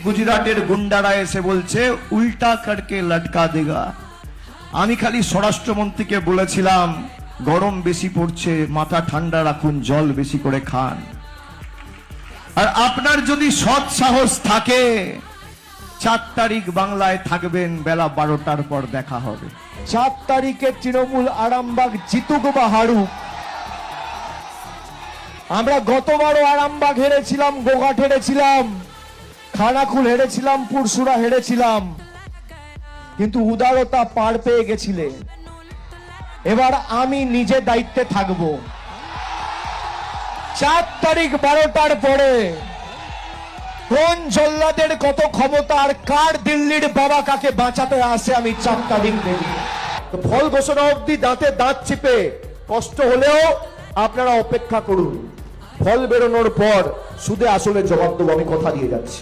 গুজরাটের গুন্ডারা এসে বলছে উল্টা করকে লটকা দেগা। আমি খালি স্বরাষ্ট্রমন্ত্রীকে বলেছিলাম গরম বেশি পড়ছে, মাথা ঠান্ডা রাখুন, জল বেশি করে খান। আর আপনার যদি সৎ সাহস থাকে 4 তারিখ বাংলায় থাকবেন, বেলা 12টার পর দেখা হবে। 4 তারিখে তৃণমূল আরামবাগ জিতুক বা হারুক, আমরা গতবারও আরামবাগ হেরেছিলাম, গোঘাট হেরেছিলাম, খানাকুল হেরেছিলাম, পুরসুরা হেরেছিলাম, কিন্তু উদারতা পার পেয়ে গেছিলে। এবার আমি নিজে দায়িত্বে থাকব। 4 তারিখ 12টার পরে কোন জল্লাদের কত ক্ষমতা আর কার দিল্লির বাবা কাকে বাঁচাতে আসে আমি 4 তারিখ দেখি। তো ফল ঘোষণা অবধি দাঁতে দাঁত চিপে কষ্ট হলেও আপনারা অপেক্ষা করুন। ফল বেরোনোর পর সুদে আসলে জবাব দেবো, আমি কথা দিয়ে যাচ্ছি।